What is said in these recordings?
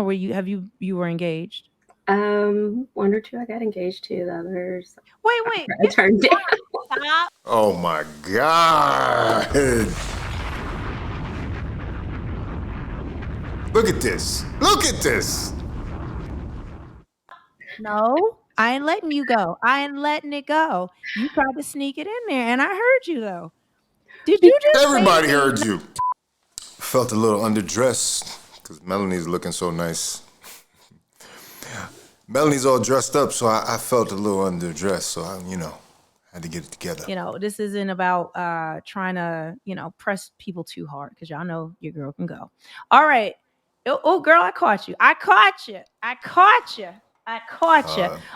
Or you were engaged? One or two I got engaged to. The others Wait. I turned down. Stop. Oh my God. Look at this. Look at this. No, I ain't letting you go. I ain't letting it go. You tried to sneak it in there, and I heard you though. Did you just say to Everybody me? heard you. Felt a little underdressed because Melanie's looking so nice. Melanie's all dressed up, so I felt a little underdressed. So I, had to get it together. This isn't about trying to, press people too hard because y'all know your girl can go. All right. Oh, girl, I caught you. I caught you. At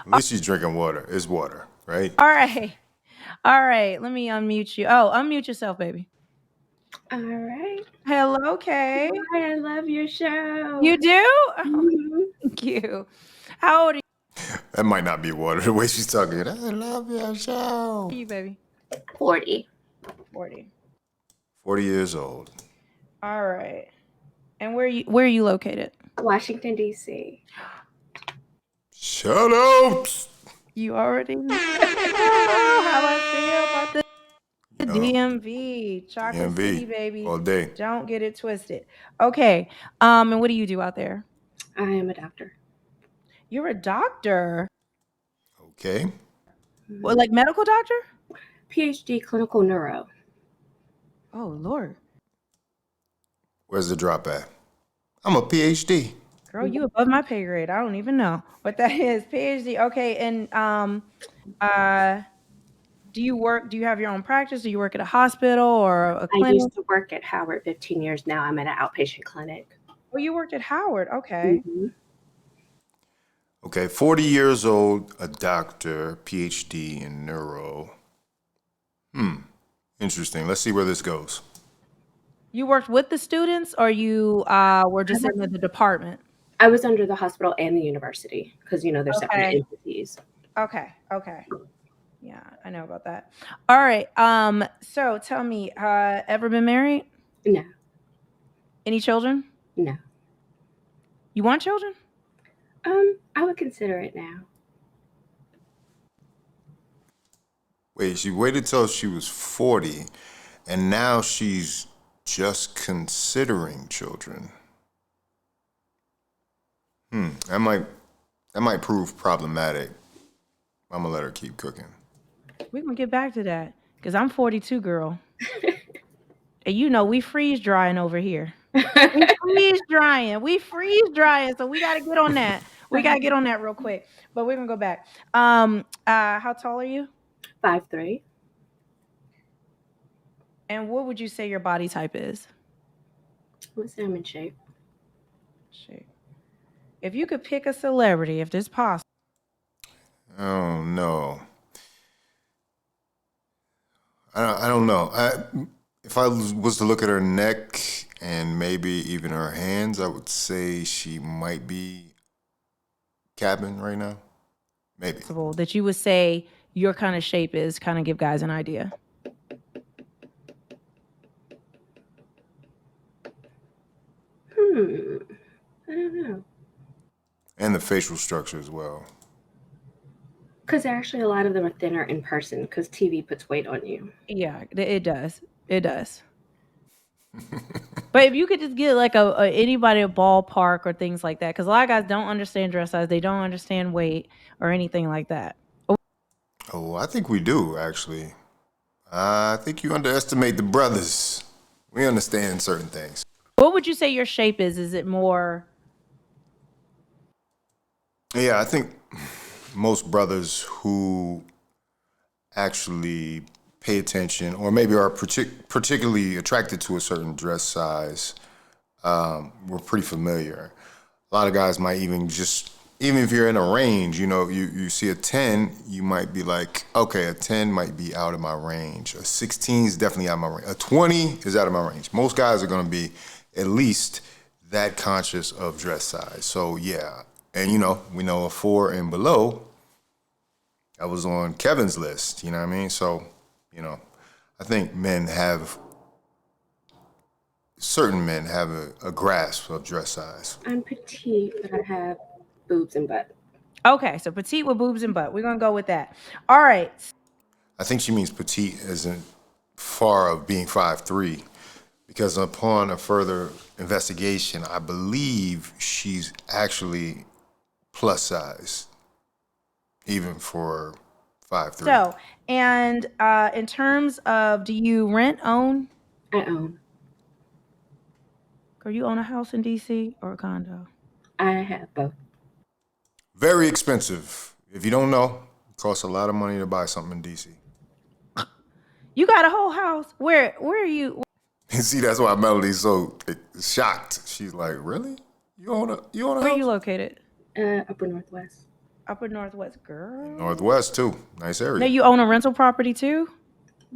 least she's drinking water. It's water, right? All right. Let me unmute you. Oh, unmute yourself, baby. All right. Hello, Kay. Hi, I love your show. You do? Mm-hmm. Thank you. How old are That might not be water. The way she's talking, I love your show. you, baby? 40. 40. 40 years old. All right. And where are you located? Washington, D.C. Shout out. You already know how I feel about the DMV. Chocolate DMV, City, baby. all day. Don't get it twisted. Okay. And what do you do out there? I am a doctor. You're a doctor. Okay. Well, like medical doctor? PhD clinical neuro. Oh, Lord. Where's the drop at? I'm a PhD. Girl, you above my pay grade. I don't even know what that is. PhD. Okay. And do you have your own practice? Do you work at a hospital or a clinic? I used to work at Howard 15 years. Now I'm at an outpatient clinic. Oh, you worked at Howard. Okay. Mm-hmm. Okay, 40 years old, a doctor, PhD in neuro. Interesting. Let's see where this goes. You worked with the students or you were just in the department? I was under the hospital and the university because, they're separate entities. Okay. Yeah, I know about that. All right. So tell me, ever been married? No. Any children? No. You want children? I would consider it now. Wait, she waited till she was 40, and now she's just considering children. That might prove problematic. I'm gonna let her keep cooking. We're gonna get back to that because I'm 42, girl. And we freeze drying over here. We freeze drying, so we gotta get on that. We gotta get on that real quick. But we're gonna go back. How tall are you? 5'3". And what would you say your body type is? I would say I'm in shape. If you could pick a celebrity, if this possible. Oh no. I don't know. If I was to look at her neck and maybe even her hands, I would say she might be capping right now. Maybe. That you would say your kind of shape is, kind of give guys an idea. I don't know. And the facial structure as well. Because actually a lot of them are thinner in person because TV puts weight on you. Yeah, it does. It does. But if you could just get like anybody a ballpark or things like that, because a lot of guys don't understand dress size, they don't understand weight or anything like that. Oh, I think we do, actually. I think you underestimate the brothers. We understand certain things. What would you say your shape is? Is it more? Yeah, I think most brothers who actually pay attention or maybe are particularly attracted to a certain dress size, we're pretty familiar. A lot of guys might even if you're in a range, you see a 10, you might be like, okay, a 10 might be out of my range. A 16 is definitely out of my range. A 20 is out of my range. Most guys are going to be at least that conscious of dress size. So yeah, and we know a 4 and below, I was on Kevin's list, you know what I mean? So, I think men have certain men have a grasp of dress size. I'm petite, but I have boobs and butt. Okay, so petite with boobs and butt. We're gonna go with that. All right. I think she means petite isn't far of being 5'3", because upon a further investigation, I believe she's actually plus size, even for 5'3". So, and in terms of, do you rent, own? I own. Or you own a house in DC or a condo? I have both. Very expensive. If you don't know, it costs a lot of money to buy something in DC. You got a whole house. Where are you? See, that's why Melody's so shocked. She's like, "Really? You own a Where are house?" you located? Upper Northwest. Upper Northwest, girl. Northwest too. Nice area. Now you own a rental property too?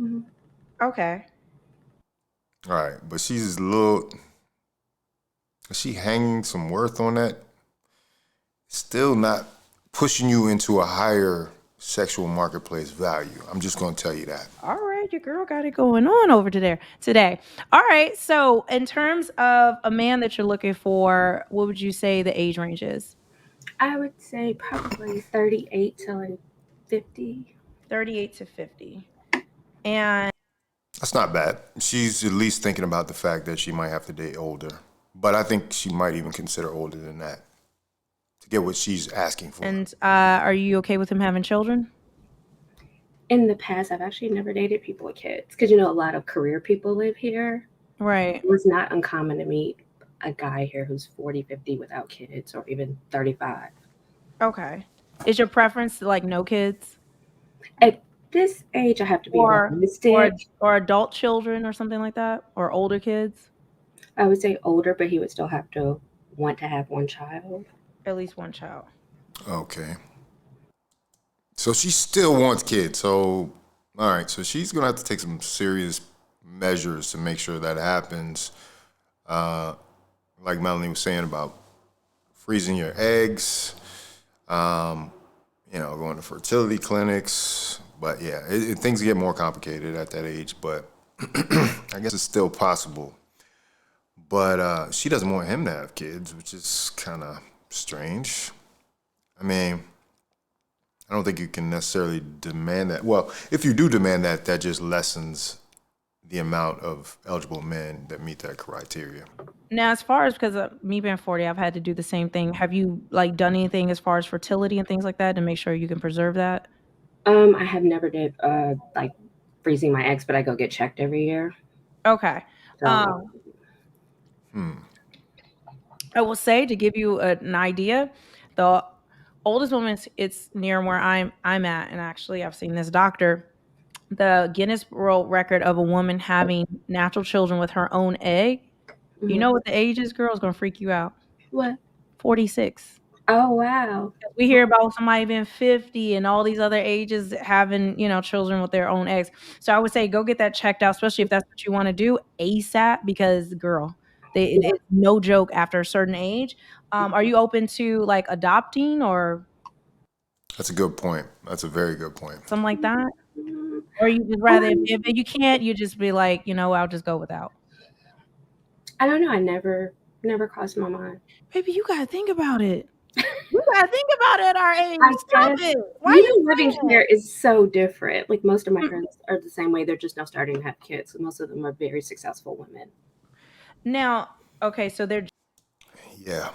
Mm-hmm. Okay. All right, but she's a little. Is she hanging some worth on that? Still not pushing you into a higher sexual marketplace value. I'm just going to tell you that. All right, your girl got it going on over there today. All right, so in terms of a man that you're looking for, what would you say the age range is? I would say probably 38 to like 50. 38 to 50. And That's not bad. She's at least thinking about the fact that she might have to date older. But I think she might even consider older than that to get what she's asking for. And are you okay with him having children? In the past, I've actually never dated people with kids because, you know, a lot of career people live here. Right. It was not uncommon to meet a guy here who's 40, 50 without kids, or even 35. Okay. Is your preference like no kids? At this age, I have to be realistic. Or adult children or something like that? Or older kids? I would say older, but he would still have to want to have one child. At least one child. Okay. So she still wants kids. So, all right. So she's going to have to take some serious measures to make sure that happens. Like Melanie was saying about freezing your eggs, going to fertility clinics. But yeah, things get more complicated at that age. But I guess it's still possible. But she doesn't want him to have kids, which is kind of strange. I mean, I don't think you can necessarily demand that. Well, if you do demand that, that just lessens the amount of eligible men that meet that criteria. Now, as far as, because of me being 40, I've had to do the same thing. Have you like done anything as far as fertility and things like that to make sure you can preserve that? I have never did like freezing my eggs, but I go get checked every year. Okay. So, I will say, to give you an idea, the oldest woman, it's near where I'm at, and actually I've seen this doctor. The Guinness World Record of a woman having natural children with her own egg. You know what the age is, girl? It's gonna freak you out. What? 46. Oh, wow. We hear about somebody being 50 and all these other ages having, children with their own eggs. So I would say go get that checked out, especially if that's what you want to do ASAP, because girl, it's no joke after a certain age. Are you open to like adopting or That's a good point. That's a very good point. something like that? Or you just rather, if you can't, you just be like, I'll just go without. I don't know. I never crossed my mind. Baby, you gotta think about it. You gotta think about it at our age. Stop it. Why Living here is so different. Like most of my friends are the same way. They're just now starting to have kids. Most of them are very successful women. Now, okay, so they're Yeah.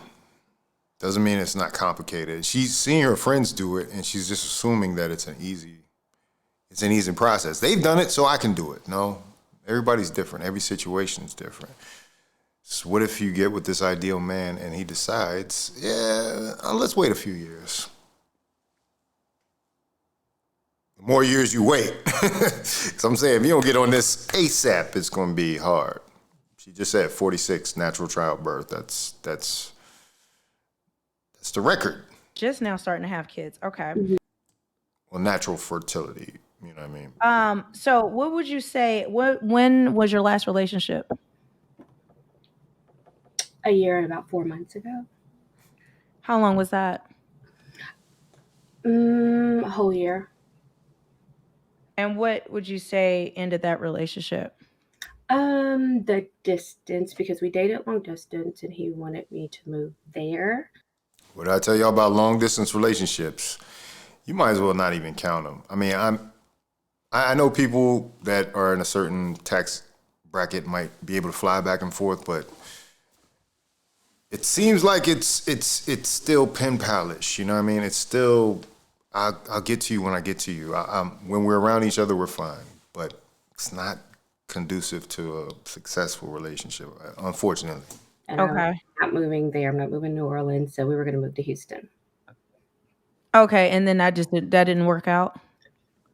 Doesn't mean it's not complicated. She's seeing her friends do it, and she's just assuming that it's an easy process. They've done it, so I can do it. No, everybody's different. Every situation is different. So what if you get with this ideal man and he decides, let's wait a few years. The more years you wait. So I'm saying if you don't get on this ASAP, it's going to be hard. She just said 46 natural childbirth. That's the record. just now starting to have kids. Okay. Well, natural fertility, you know what I mean? So what would you say, when was your last relationship? A year and about 4 months ago. How long was that? A whole year. And what would you say ended that relationship? The distance, because we dated long distance and he wanted me to move there. What I tell y'all about long distance relationships, you might as well not even count them. I mean, I know people that are in a certain tax bracket might be able to fly back and forth, but it seems like it's still pen palish. You know what I mean? It's still I'll get to you when I get to you. When we're around each other, we're fine, but it's not conducive to a successful relationship, unfortunately. And I'm Okay. not moving there. I'm not moving to New Orleans, so we were going to move to Houston. Okay, and then that didn't work out.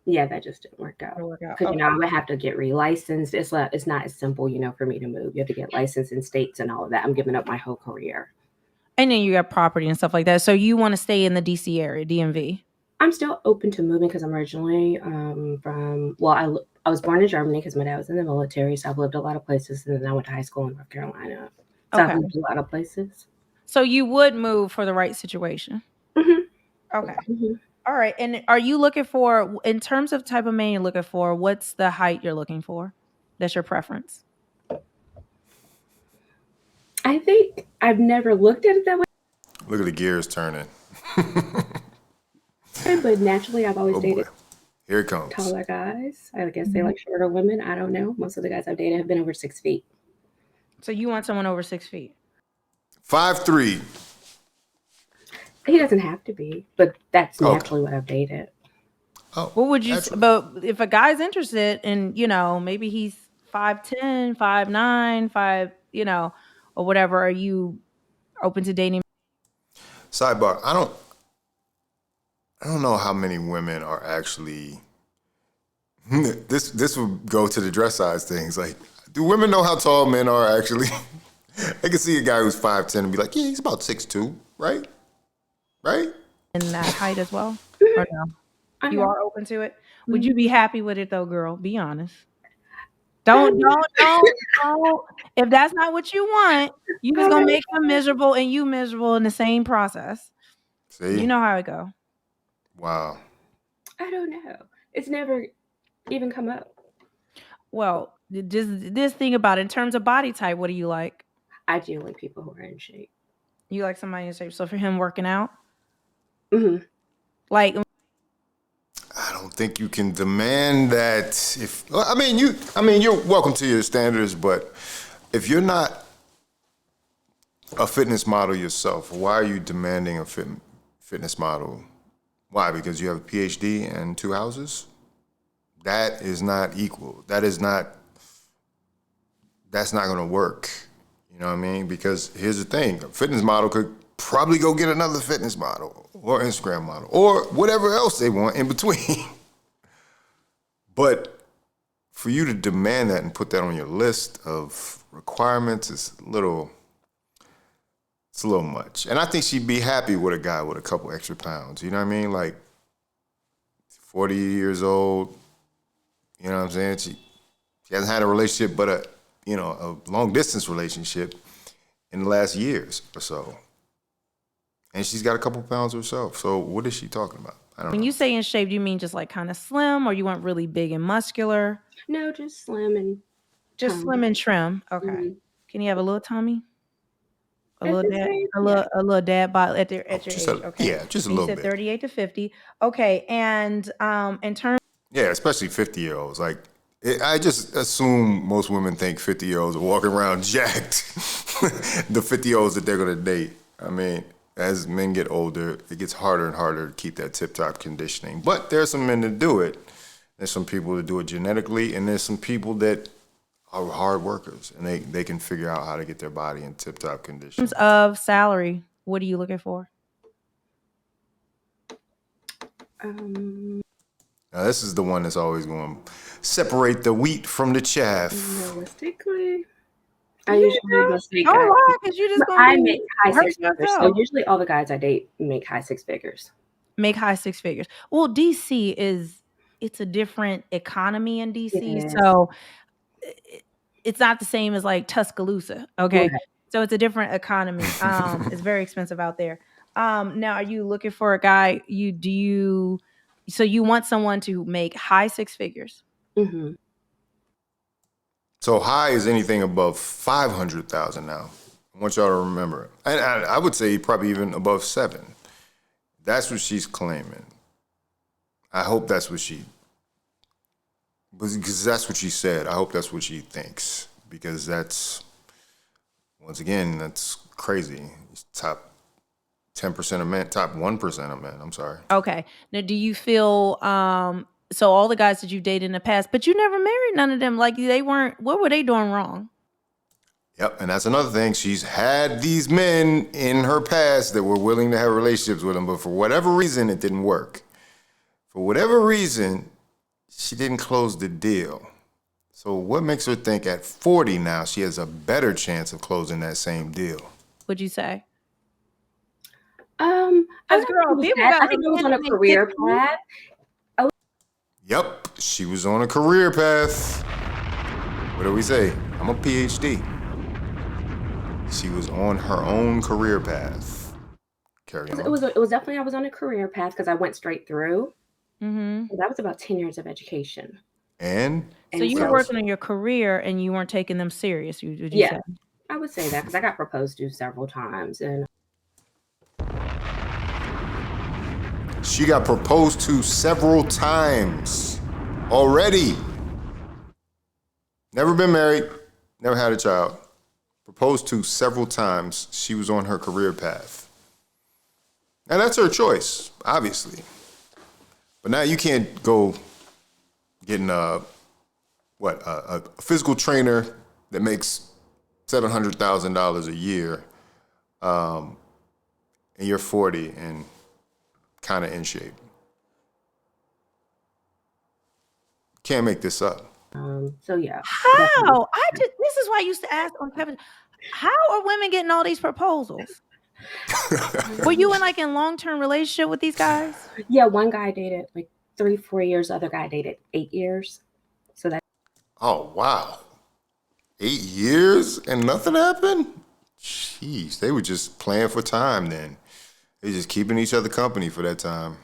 Yeah, that just didn't work out. Didn't work out. Because Okay. I would have to get relicensed. It's not as simple, for me to move. You have to get licensed in states and all of that. I'm giving up my whole career. And then you got property and stuff like that. So you want to stay in the DC area, DMV. I'm still open to moving because I'm originally from. Well, I was born in Germany because my dad was in the military, so I've lived a lot of places, and then I went to high school in North Carolina, so Okay. I've lived a lot of places. So you would move for the right situation. hmm Okay. hmm All right. And are you looking for, in terms of type of man you're looking for, what's the height you're looking for? That's your preference. I think I've never looked at it that way, Look at the gears turning. but naturally, I've always Oh boy, dated here it comes. taller guys. I guess they like shorter women. I don't know. Most of the guys I've dated have been over 6 feet. So you want someone over 6 feet. 5'3". He doesn't have to be, but that's Okay. naturally what I've dated. Oh, What would you, naturally. but if a guy's interested and, maybe he's 5'10", 5'9", 5, or whatever, are you open to dating? Sidebar: I don't know how many women are actually. This would go to the dress size things. Like, do women know how tall men are actually? They can see a guy who's 5'10" and be like, yeah, he's about 6'2", right? Right? In that height as well? Or no? I You know. are open to it? Would you be happy with it though, girl? Be honest. Don't. If that's not what you want, you just gonna make him miserable and you miserable in the same process. See? You know how it go. Wow. I don't know. It's never even come up. Well, just this thing about it, in terms of body type, what do you like? I do like people who are in shape. You like somebody in shape. So for him working out, hmm like I don't think you can demand that. You're welcome to your standards, but if you're not a fitness model yourself, why are you demanding a fitness model? Why? Because you have a PhD and 2 houses? That is not equal. That's not going to work. You know what I mean? Because here's the thing: a fitness model could probably go get another fitness model or Instagram model or whatever else they want in between. But for you to demand that and put that on your list of requirements is a little much. And I think she'd be happy with a guy with a couple extra pounds. You know what I mean? Like 40 years old. You know what I'm saying? She hasn't had a relationship, but a long distance relationship in the last years or so. And she's got a couple pounds herself. So what is she talking about? I don't know. when you say in shape, do you mean just like kind of slim, or you want really big and muscular? No, just slim and Just toned. slim and trim. Okay. Mhm. Can you have a little tummy? A At little this dad, age, yeah. a little dad bod at your Just age. Okay. yeah, just a And you little said bit. 38 to 50. Okay. And in terms, Yeah, especially 50-year-olds. Like, I just assume most women think 50-year-olds are walking around jacked. The 50-year-olds that they're going to date. I mean, as men get older, it gets harder and harder to keep that tip-top conditioning. But there are some men that do it. There's some people that do it genetically, and there's some people that are hard workers, and they can figure out how to get their body in tip-top condition. of salary, what are you looking for? Now, this is the one that's always going to separate the wheat from the chaff. Realistically, I usually go say Don't guys. lie, because you're just But gonna I be make high hurting 6 figures. So yourself. usually all the guys I date make high 6 figures. Make high 6 figures. Well, DC it's a different economy in DC, Yes. so it's not the same as like Tuscaloosa. Okay, Right. so it's a different economy. It's very expensive out there. Now, are you looking for a guy? So you want someone to make high 6 figures? hmm So high is anything above 500,000 now. I want y'all to remember. And I would say probably even above 7. That's what she's claiming. I hope that's what because that's what she said. I hope that's what she thinks. Because that's, once again, that's crazy. It's top 10% of men, top 1% of men. I'm sorry. Okay. Now, do you feel so all the guys that you dated in the past, but you never married none of them? Like they weren't. What were they doing wrong? Yep, and that's another thing. She's had these men in her past that were willing to have relationships with them, but for whatever reason, it didn't work. For whatever reason, she didn't close the deal. So what makes her think at 40 now she has a better chance of closing that same deal? Would you say? I As don't girl, know people that. got I think I was on a career path. Yep, she was on a career path. What do we say? I'm a PhD. She was on her own career path. Carry on. It was definitely, I was on a career path because I went straight through. Mm-hmm. So that was about 10 years of education. And So you were working on your career and you weren't taking them serious. Would you say? I would say that because I got proposed to several times, and she got proposed to several times already. Never been married, never had a child. Proposed to several times. She was on her career path. Now that's her choice, obviously. But now you can't go getting a physical trainer that makes $700,000 a year, and you're 40 and kind of in shape. Can't make this up. so yeah. How? This is why I used to ask on Kevin, how are women getting all these proposals? Were you in long-term relationship with these guys? Yeah, one guy dated like 3-4 years, the other guy dated 8 years. So that. Oh, wow. 8 years and nothing happened? Jeez, they were just playing for time then. They just keeping each other company for that time.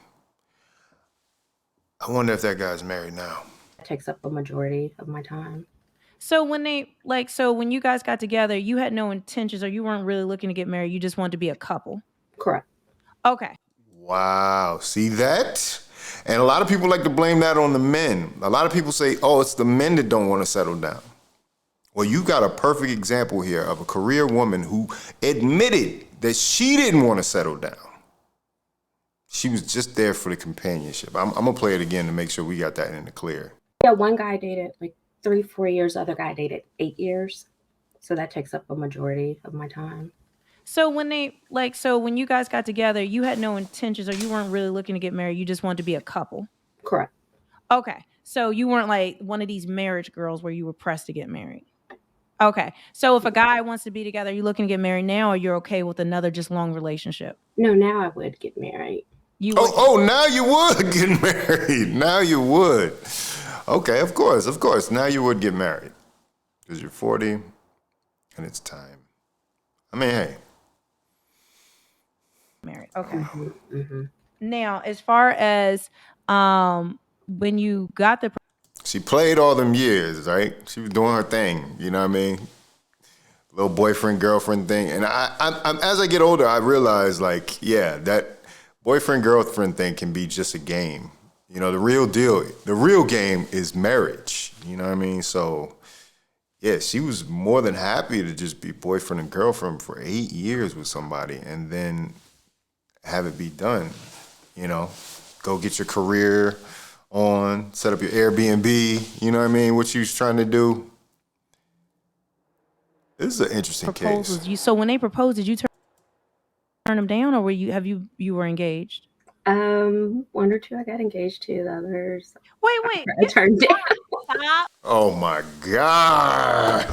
I wonder if that guy's married now. Takes up a majority of my time. So when you guys got together, you had no intentions or you weren't really looking to get married. You just wanted to be a couple. Correct. Okay. Wow, see that? And a lot of people like to blame that on the men. A lot of people say, oh, it's the men that don't want to settle down. Well, you got a perfect example here of a career woman who admitted that she didn't want to settle down. She was just there for the companionship. I'm going to play it again to make sure we got that in the clear. Yeah, one guy dated like 3-4 years, the other guy dated 8 years. So that takes up a majority of my time. So when you guys got together, you had no intentions or you weren't really looking to get married. You just wanted to be a couple. Correct. Okay. So you weren't like one of these marriage girls where you were pressed to get married. Okay. So if a guy wants to be together, are you looking to get married now or you're okay with another just long relationship? No, now I would get married. Now you would get married. Now you would. Okay, of course. Now you would get married. Because you're 40 and it's time. I mean, hey. Married. Okay. Mm-hmm. Now, as far as when you got the she played all them years, right? She was doing her thing, you know what I mean? Little boyfriend, girlfriend thing. And I'm as I get older, I realize that boyfriend, girlfriend thing can be just a game. You know, the real game is marriage. You know what I mean? So, yeah, she was more than happy to just be boyfriend and girlfriend for 8 years with somebody and then have it be done. You know, go get your career on, set up your Airbnb. You know what I mean? What she was trying to do. This is an interesting proposals. case. So when they proposed, did you turn them down, or were you were engaged? 1 or 2 I got engaged to. The others Wait. I turned down. Stop. Oh my God.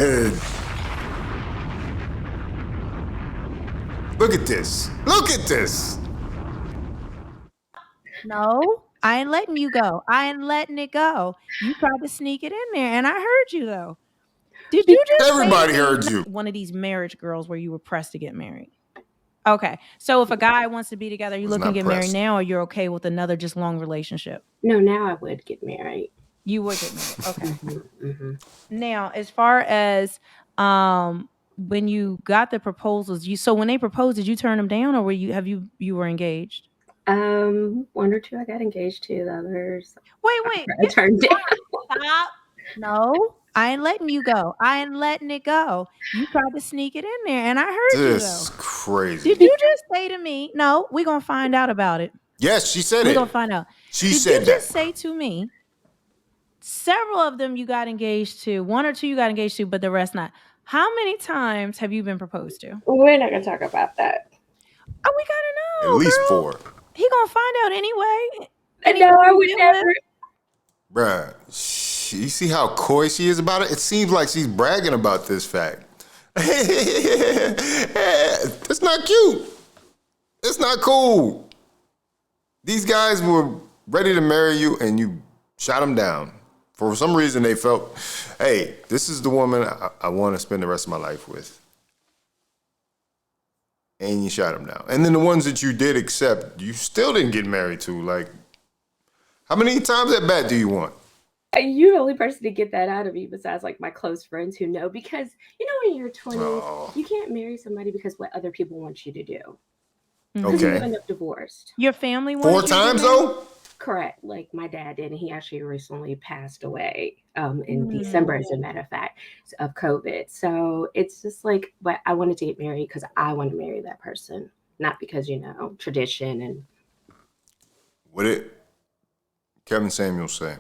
Look at this. No, I ain't letting you go. I ain't letting it go. You tried to sneak it in there, and I heard you though. Did you just Everybody heard you. One of these marriage girls where you were pressed to get married? Okay. So if a guy wants to be together, are you looking to get married now or you're okay with another just long relationship? No, now I would get married. You would get married. Okay. Mm-hmm. Now, as far as when you got the proposals, so when they proposed, did you turn them down, or you were engaged? One or two I got engaged to. The others Wait. I turned down. Stop. No, I ain't letting you go. I ain't letting it go. You tried to sneak it in there, and I heard you This though. is crazy. Did you just say to me, no, we're going to find out about it. Yes, she said We're it. going to find out. She Did you said just that. say to me, several of them you got engaged to, one or two you got engaged to, but the rest not. How many times have you been proposed to? We're not gonna talk about that. Oh, we got to At know, least girl. 4. He going to find out anyway. No, I would you never. Bruh, you see how coy she is about it? It seems like she's bragging about this fact. That's not cute. It's not cool. These guys were ready to marry you and you shot them down. For some reason, they felt, hey, this is the woman I want to spend the rest of my life with. And you shot them down. And then the ones that you did accept, you still didn't get married to. Like, how many times at bat do you want? You're the only person to get that out of me besides like my close friends who know, because when you're 20s, you can't marry somebody because what other people want you to do. Because you end up divorced. Your family wanted 4 you to times get married? though? Correct. Like my dad did, and he actually recently passed away in December, as a matter of fact, of COVID. So it's just like, but I wanted to get married because I want to marry that person, not because tradition and. What did Kevin Samuel say?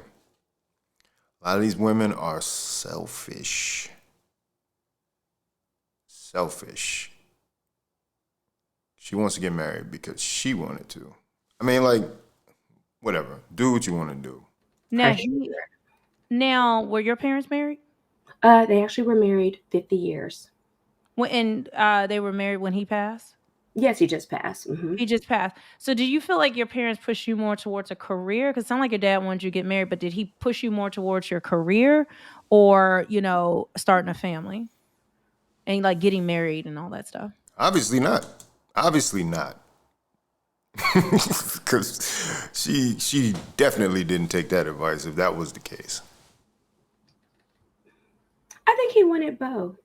A lot of these women are selfish. Selfish. She wants to get married because she wanted to. I mean, like, whatever. Do what you want to do. Now, were your parents married? They actually were married 50 years. And they were married when he passed? Yes, he just passed. Mm-hmm. He just passed. So did you feel like your parents pushed you more towards a career? Because it sounded like your dad wanted you to get married, but did he push you more towards your career or, starting a family and like getting married and all that stuff? Obviously not. Obviously not. Because she definitely didn't take that advice if that was the case. I think he wanted both.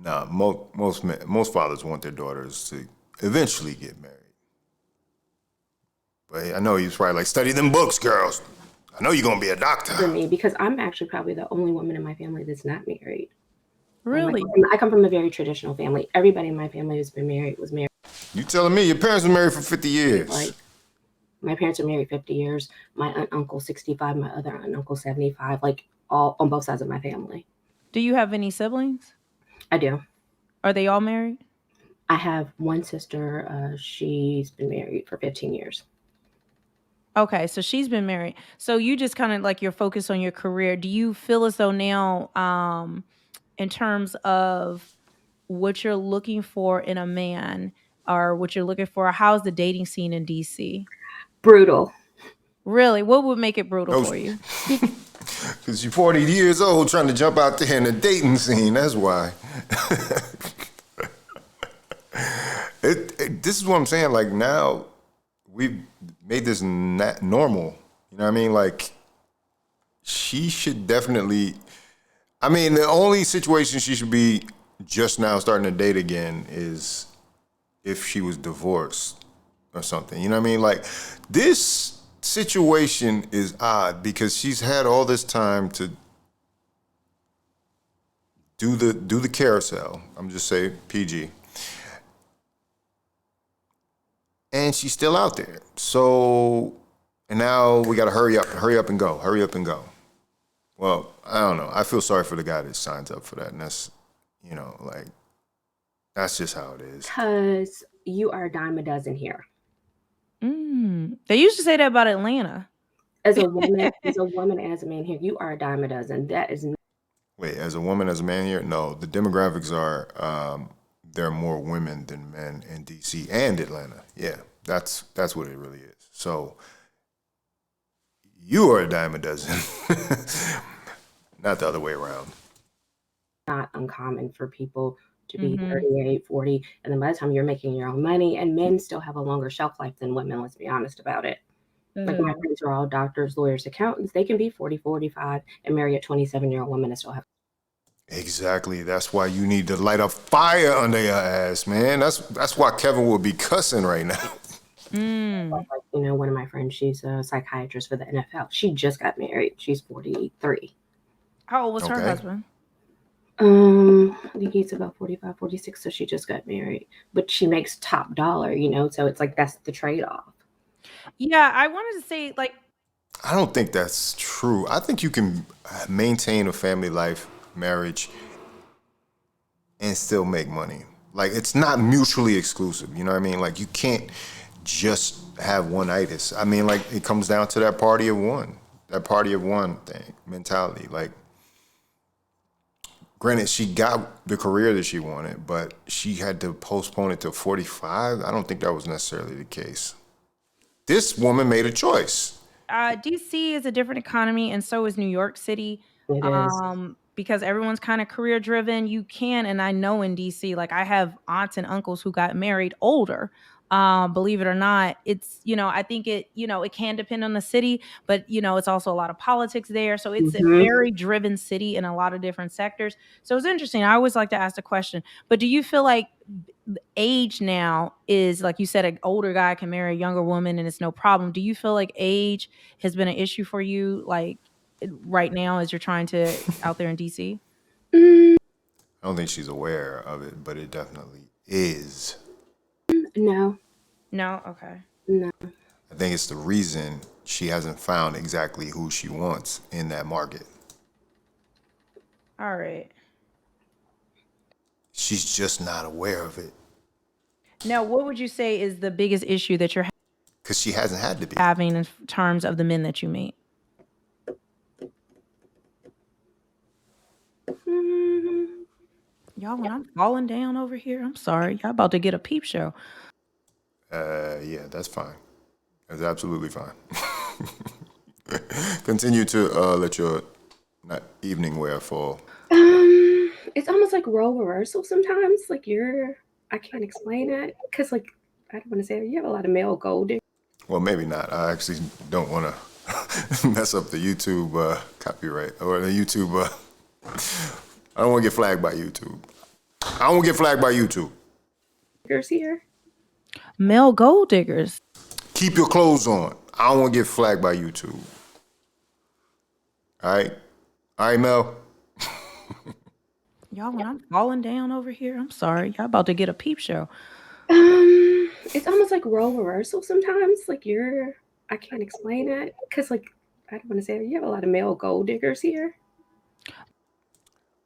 Nah, most fathers want their daughters to eventually get married. But I know he was probably like, study them books, girls. I know you're going to be a doctor. For me, because I'm actually probably the only woman in my family that's not married. Really? I come from a very traditional family. Everybody in my family who's been married was married. You telling me your parents were married for 50 years? Like, my parents were married 50 years. My aunt, uncle, 65. My other aunt, uncle, 75. Like, all on both sides of my family. Do you have any siblings? I do. Are they all married? I have one sister. She's been married for 15 years. Okay, so she's been married. So you just kind of like you're focused on your career. Do you feel as though now, in terms of what you're looking for in a man or what you're looking for, how's the dating scene in DC? Brutal. Really? What would make it brutal for you? Because you're 40 years old trying to jump out there in the dating scene. That's why. This is what I'm saying. Like, now we've made this normal. You know what I mean? Like, she should definitely. I mean, the only situation she should be just now starting to date again is if she was divorced or something. You know what I mean? Like, this situation is odd because she's had all this time to do the carousel. I'm just saying PG. And she's still out there. So, and now we got to hurry up and go. Well, I don't know. I feel sorry for the guy that signs up for that. And that's, like, that's just how it is. Because you are a dime a dozen here. They used to say that about Atlanta. As a woman, and as a man here, you are a dime a dozen. That is. Wait, as a woman, as a man here? No, the demographics are, there are more women than men in DC and Atlanta. Yeah, that's what it really is. So you are a dime a dozen, not the other way around. Not uncommon for people to be 38, 40, and then by the time you're making your own money, and men still have a longer shelf life than women, let's be honest about it. Like my Mhm. friends are all doctors, lawyers, accountants. They can be 40, 45 and marry a 27-year-old woman and still have. Exactly. That's why you need to light a fire under your ass, man. That's why Kevin will be cussing right now. Mm. Like, you know, one of my friends, she's a psychiatrist for the NFL. She just got married. She's 43. How old was her Okay. husband? I think he's about 45, 46. So she just got married, but she makes top dollar, you know, so it's like that's the trade-off. Yeah, I wanted to say, like, I don't think that's true. I think you can maintain a family life, marriage, and still make money. Like it's not mutually exclusive. You know what I mean? Like you can't just have one itis. I mean, like it comes down to that party of one thing mentality. Like, granted, she got the career that she wanted, but she had to postpone it to 45. I don't think that was necessarily the case. This woman made a choice. DC is a different economy, and so is New York City. It is. Because everyone's kind of career driven. You can, and I know in DC, like I have aunts and uncles who got married older. Believe it or not, it's I think it can depend on the city, but it's also a lot of politics there. So it's a Hmm. very driven city in a lot of different sectors. So it's interesting. I always like to ask the question, but do you feel like age now is like you said, an older guy can marry a younger woman and it's no problem? Do you feel like age has been an issue for you, like right now as you're trying to out there in DC? Mm, I don't think she's aware of it, but it definitely is. no, No? Okay. no. I think it's the reason she hasn't found exactly who she wants in that market. All right. She's just not aware of it Now, what would you say is the biggest issue that you're because she hasn't had to be. having in terms of the men that you meet? Mm, Y'all, when I'm falling down over here, I'm sorry. Y'all about to get a peep show. Yeah, that's fine. That's absolutely fine. Continue to let your evening wear fall. it's almost like role reversal sometimes. Like I can't explain it because, like, I don't want to say you have a lot of male gold diggers. Well, maybe not. I actually don't want to mess up the YouTube copyright or the YouTube. I don't want to get flagged by YouTube. I don't want to get flagged by YouTube. Here. Male gold diggers. Keep your clothes on. I don't want to get flagged by YouTube. All right? All right, Mel? Y'all, when I'm falling down over here, I'm sorry. Y'all about to get a peep show. It's almost like role reversal sometimes. Like I can't explain it because, like, I don't want to say you have a lot of male gold diggers here.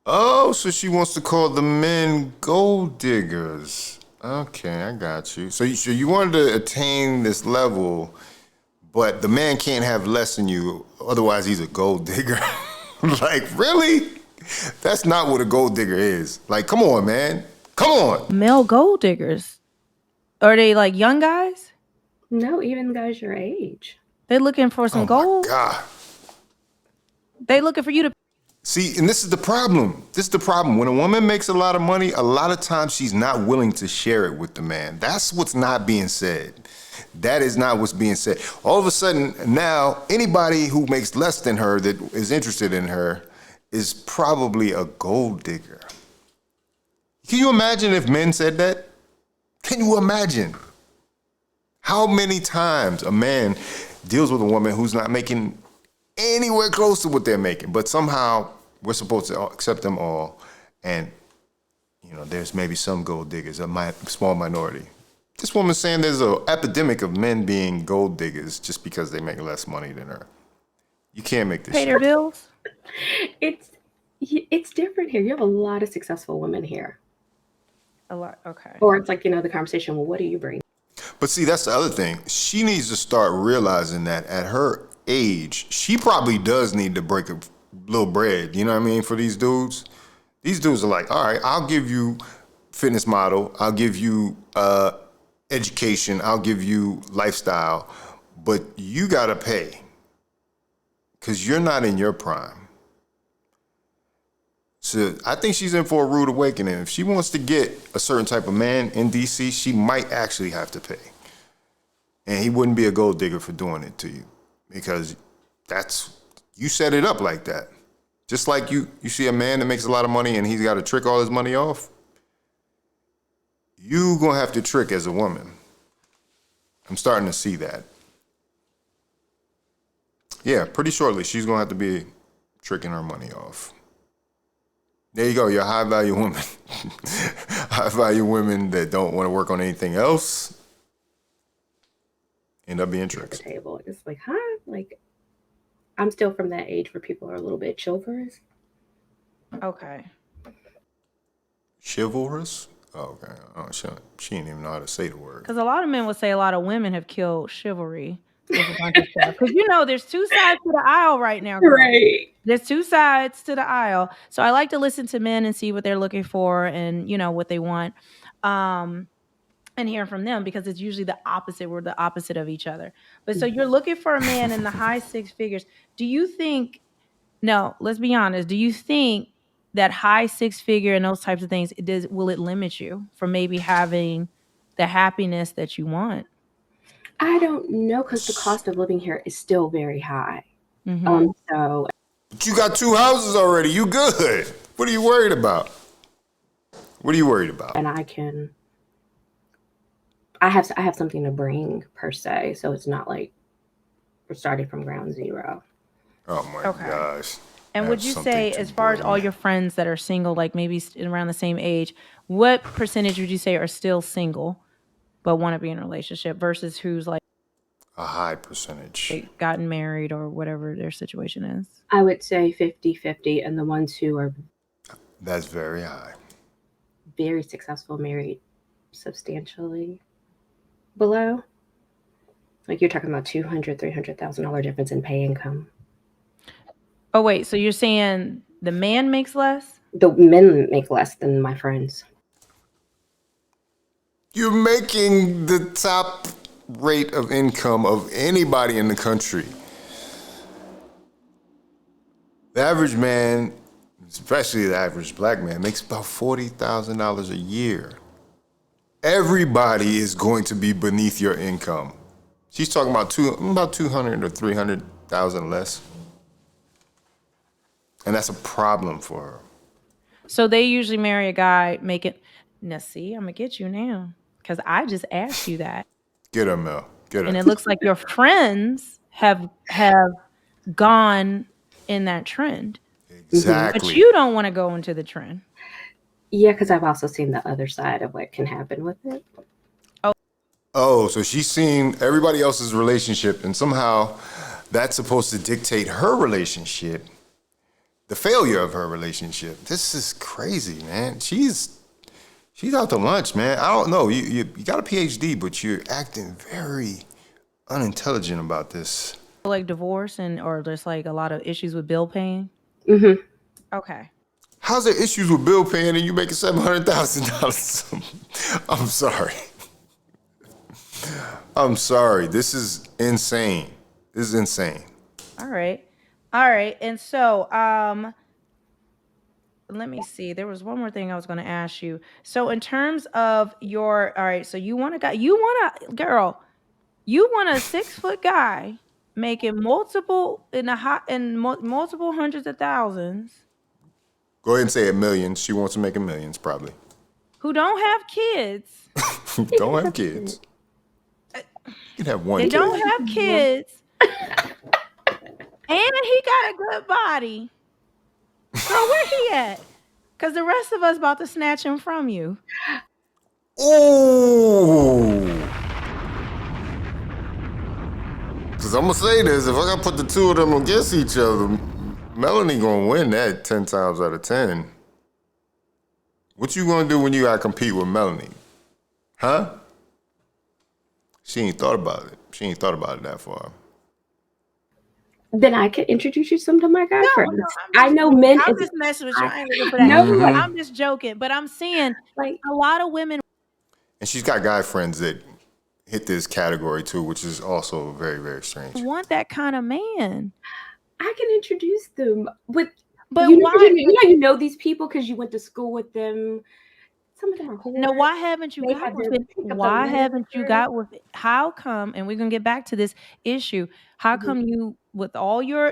Oh, so she wants to call the men gold diggers. Okay, I got you. So you wanted to attain this level, but the man can't have less than you, otherwise he's a gold digger. Like, really? That's not what a gold digger is. Like, come on, man. Come on. Male gold diggers. Are they like young guys? No, even guys your age. They looking for some Oh my gold? God. They looking for you to See, and this is the problem. This is the problem. When a woman makes a lot of money, a lot of times she's not willing to share it with the man. That's what's not being said. That is not what's being said. All of a sudden, now, anybody who makes less than her that is interested in her is probably a gold digger. Can you imagine if men said that? Can you imagine how many times a man deals with a woman who's not making anywhere close to what they're making, but somehow we're supposed to accept them all, and there's maybe some gold diggers, a small minority. This woman's saying there's an epidemic of men being gold diggers just because they make less money than her. You can't make this pay shit their bills? It's different here. You have a lot of successful women here. A lot. Okay. Or it's like, the conversation, well, what do you bring? But see, that's the other thing. She needs to start realizing that at her age, she probably does need to break a little bread, you know what I mean, for these dudes. These dudes are like, all right, I'll give you fitness model, I'll give you education, I'll give you lifestyle, but you gotta pay because you're not in your prime. So I think she's in for a rude awakening. If she wants to get a certain type of man in DC, she might actually have to pay. And he wouldn't be a gold digger for doing it to you because you set it up like that. Just like you see a man that makes a lot of money and he's got to trick all his money off. You gonna have to trick as a woman. I'm starting to see that. Yeah, pretty shortly she's gonna have to be tricking her money off. There you go, you're high value women. High value women that don't want to work on anything else end up being tricks. At the table. It's like, huh? Like, I'm still from that age where people are a little bit chivalrous. Okay. Chivalrous? Oh, okay. Oh, she didn't even know how to say the word. Because a lot of men would say a lot of women have killed chivalry with a bunch of stuff. Because there's two sides to the aisle right now. Girl. Right. There's two sides to the aisle. So I like to listen to men and see what they're looking for and what they want. And hearing from them because it's usually the opposite. We're the opposite of each other. But so you're looking for a man in the high six figures. Do you think, no, let's be honest. Do you think that high six figure and those types of things, will it limit you from maybe having the happiness that you want? I don't know because the cost of living here is still very high. Mm-hmm. But you got 2 houses already. You good. What are you worried about? And I have something to bring per se, so it's not like we're starting from ground zero. Oh my gosh. And would you say, as far as all your friends that are single, like maybe around the same age, what percentage would you say are still single but want to be in a relationship versus who's like a high percentage gotten married or whatever their situation is? I would say 50-50, and the ones who are that's very high, very successful, married substantially below. Like you're talking about $200,000-$300,000 difference in pay income. Oh wait, so you're saying the man makes less? The men make less than my friends. You're making the top rate of income of anybody in the country. The average man, especially the average black man, makes about $40,000 a year. Everybody is going to be beneath your income. She's talking about 200 or 300,000 less. And that's a problem for her. So they usually marry a guy making. Now, see, I'm gonna get you now because I just asked you that. Get her, Mel. Get her. And it looks like your friends have gone in that trend. Exactly. But you don't want to go into the trend. Yeah, because I've also seen the other side of what can happen with it. Oh, so she's seen everybody else's relationship, and somehow that's supposed to dictate her relationship. The failure of her relationship. This is crazy, man. She's out to lunch, man. I don't know. You got a PhD, but you're acting very unintelligent about this. Like divorce or there's like a lot of issues with bill paying? Mm-hmm. Okay. How's there issues with bill paying and you making $700,000? I'm sorry. I'm sorry. This is insane. All right. And so, let me see. There was one more thing I was going to ask you. So in terms of all right, so you want a 6-foot guy making multiple hundreds of thousands. Go ahead and say $1 million. She wants to make $millions, probably. Who don't have kids. Don't have kids. You can have one. They don't have kids. And he got a good body. Girl, where he at? Because the rest of us about to snatch him from you. Ooh. Because I'm going to say this. If I got to put the two of them against each other, Melanie going to win that 10 times out of 10. What you going to do when you got to compete with Melanie? Huh? She ain't thought about it. She ain't thought about it that far. Then I could introduce you some to my guy friends. No, I know men. I'm just messing with you. I ain't looking for that. No, I'm just joking. But I'm seeing like a lot of women. And she's got guy friends that hit this category too, which is also very, very strange. Want that kind of man. I can introduce them. But why? You know these people because you went to school with them. Some of them are whores. Now, why haven't you They got had with their it? pick up the Why haven't you literature. got with it? How come, and we're gonna get back to this issue, how come you, with all your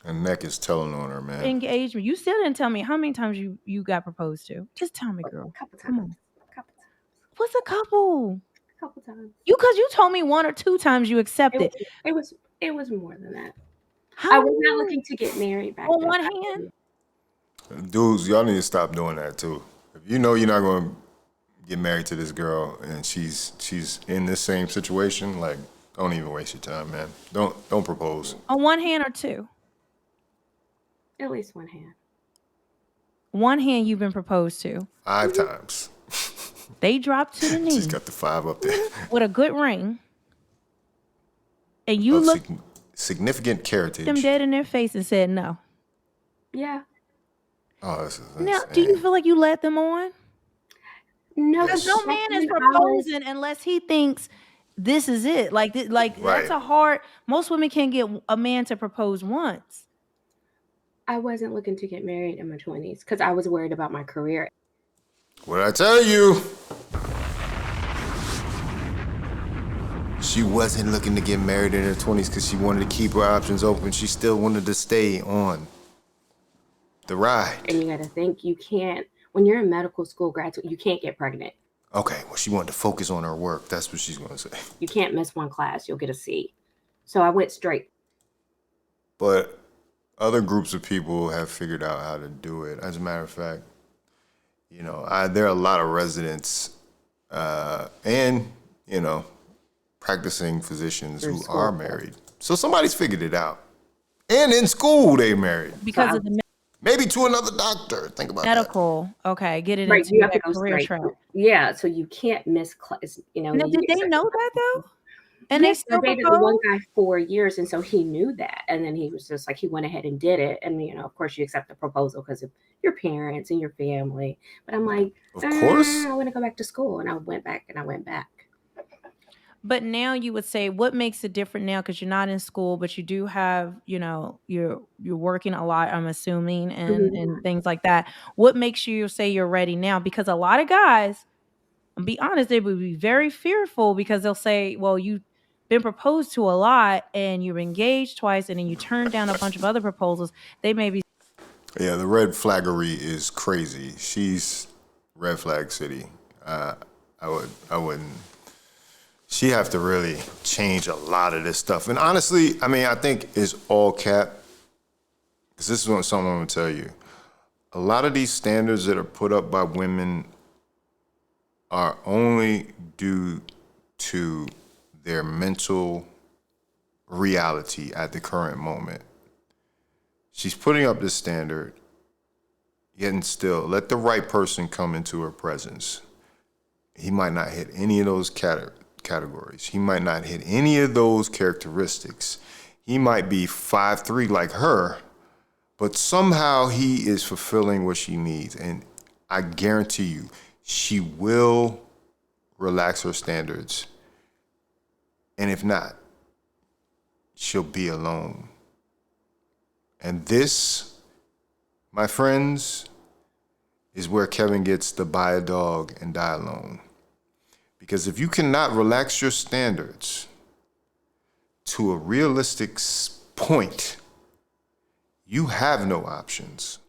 And neck is telling on her, man. engagement, you still didn't tell me how many times you got proposed to? Just tell me, girl. A couple Come times. on. Couple times. What's a couple? Couple times. Because you told me 1 or 2 times you accepted. It was more than that. How I was not many? looking to get married back On then. one hand, Dudes, y'all need to stop doing that too. If you know you're not going to get married to this girl and she's in this same situation, like, don't even waste your time, man. Don't propose. on one hand or 2? At least one hand. One hand you've been proposed to. 5 times. They dropped to the knee She's got the 5 up there. with a good ring, and you Of looked significant them heritage. dead in their face and said no. Yeah. Oh, this is Now, insane. do you feel like you led them on? No, Because no man is proposing unless he thinks this is it. Like, Right. that's a hard. Most women can't get a man to propose once. I wasn't looking to get married in my 20s because I was worried about my career. What I tell you? She wasn't looking to get married in her 20s because she wanted to keep her options open. She still wanted to stay on the ride. And you got to think, you can't, when you're in medical school graduate, you can't get pregnant. Okay, well, she wanted to focus on her work. That's what she's going to say. You can't miss one class. You'll get a C. So I went straight. But other groups of people have figured out how to do it. As a matter of fact, you know, there are a lot of residents and, you know, practicing physicians who are married. So somebody's figured it out. And in school, they married. Because of the Maybe to another doctor. Think about medical. Okay, get it Right, into you have to that go career straight. track. Yeah, so you can't miss class. You know, Now, you did they expect- know that though? And Yes, they still I dated the one proposed? guy 4 years, and so he knew that. And then he was just like, he went ahead and did it. And, you know, of course, you accept the proposal because of your parents and your family. But I'm like, Of course. I want to go back to school. And I went back and I went back. But now you would say, what makes it different now? Because you're not in school, but you do have, you know, you're working a lot, I'm assuming, and things like that. What makes you say you're ready now? Because a lot of guys, and be honest, they would be very fearful because they'll say, well, you've been proposed to a lot and you're engaged twice and then you turn down a bunch of other proposals. They may be. Yeah, the red flaggery is crazy. She's red flag city. I wouldn't. She have to really change a lot of this stuff. And honestly, I mean, I think it's all cap. Because this is something I'm gonna tell you. A lot of these standards that are put up by women are only due to their mental reality at the current moment. She's putting up this standard, yet still, let the right person come into her presence. He might not hit any of those categories. He might not hit any of those characteristics. He might be 5'3" like her, but somehow he is fulfilling what she needs. And I guarantee you, she will relax her standards. And if not, she'll be alone. And this, my friends, is where Kevin gets the buy a dog and die alone. Because if you cannot relax your standards to a realistic point, you have no options.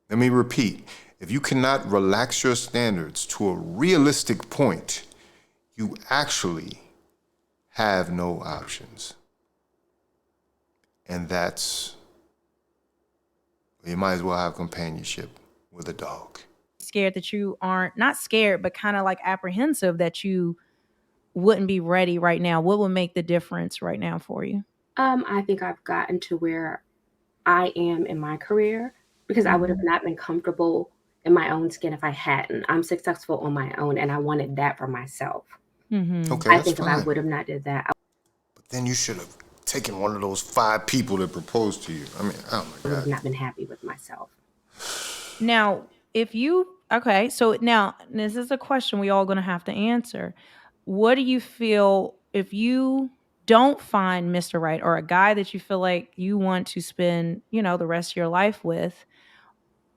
Let me repeat. If you cannot relax your standards to a realistic point, you actually have no options. And that's, you might as well have companionship with a dog. Scared that you aren't, not scared, but kind of like apprehensive that you wouldn't be ready right now. What would make the difference right now for you? I think I've gotten to where I am in my career because I would have not been comfortable in my own skin if I hadn't. I'm successful on my own, and I wanted that for myself. Okay, I that's think fine. if I would have not did that, But then you should have taken one of those 5 people that proposed to you. I mean, oh I my would have God. not been happy with myself. Now, if you, okay, so now this is a question we all going to have to answer. What do you feel if you don't find Mr. Right or a guy that you feel like you want to spend, you know, the rest of your life with?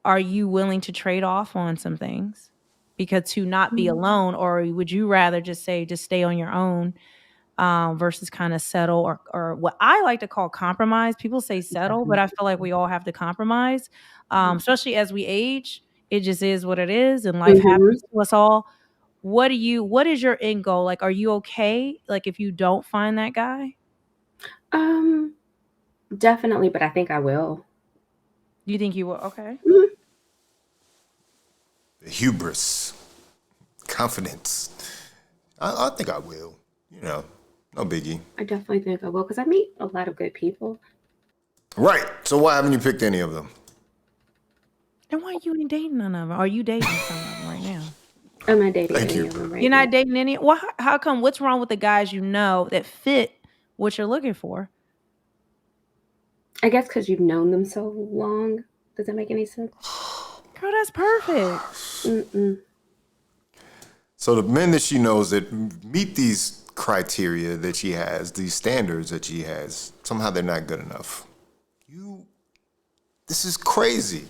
are you willing to trade off on some things because to not be alone, or would you rather just say just stay on your own versus kind of settle or what I like to call compromise? People say settle, but I feel like we all have to compromise, especially as we age. It just is what it is, and life happens to us all. What is your end goal? Like, are you okay? Like, if you don't find that guy? Um, Definitely, but I think I will. You think you will? Okay. Mhm. The hubris, confidence. I think I will. You know, no biggie. I definitely think I will because I meet a lot of good people. Right. So why haven't you picked any of them? And why you ain't dating none of them? Are you dating some of them right now? I'm not dating Thank any you. of them right You're now. not dating any? Well, how come? What's wrong with the guys you know that fit what you're looking for? I guess because you've known them so long. Does that make any sense? Girl, that's perfect. Mm-mm. So the men that she knows that meet these criteria that she has, these standards that she has, somehow they're not good enough. This is crazy.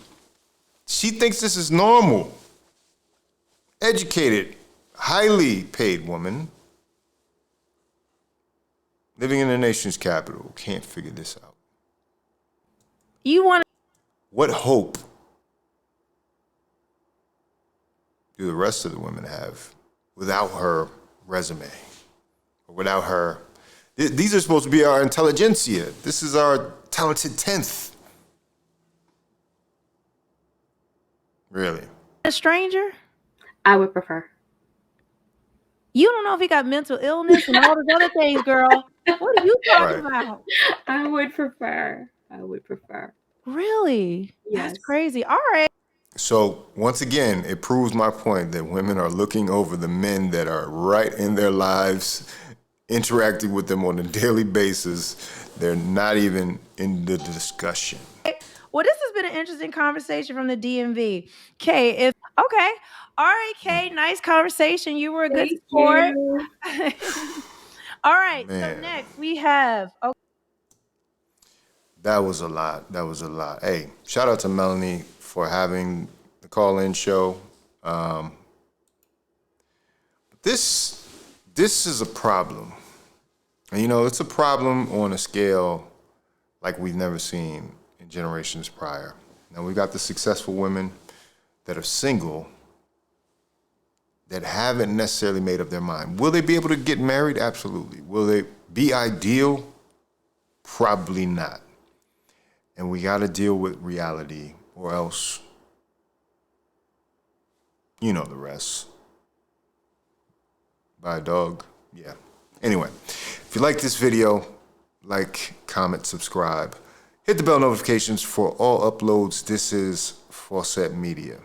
She thinks this is normal. Educated, highly paid woman, living in the nation's capital, can't figure this out. You want What hope do the rest of the women have without her resume? Or without her? These are supposed to be our intelligentsia. This is our talented 10th. Really? a stranger? I would prefer. You don't know if he got mental illness and all those other things, girl. What are you talking Right. about? I would prefer. I would prefer. Really? That's Yes. crazy. All right. So once again, it proves my point that women are looking over the men that are right in their lives, interacting with them on a daily basis. They're not even in the discussion. Well, this has been an interesting conversation from the DMV. Kay, okay. All right, Kay, nice conversation. You were a good Thank sport. you. All right. So Man. next we have That was a lot. That was a lot. Hey, shout out to Melanie for having the call-in show. This is a problem. And you know, it's a problem on a scale like we've never seen in generations prior. Now we got the successful women that are single that haven't necessarily made up their mind. Will they be able to get married? Absolutely. Will they be ideal? Probably not. And we got to deal with reality, or else, you know the rest. Buy a dog. Yeah. Anyway, if you like this video, like, comment, subscribe. Hit the bell notifications for all uploads. This is Faucette Media.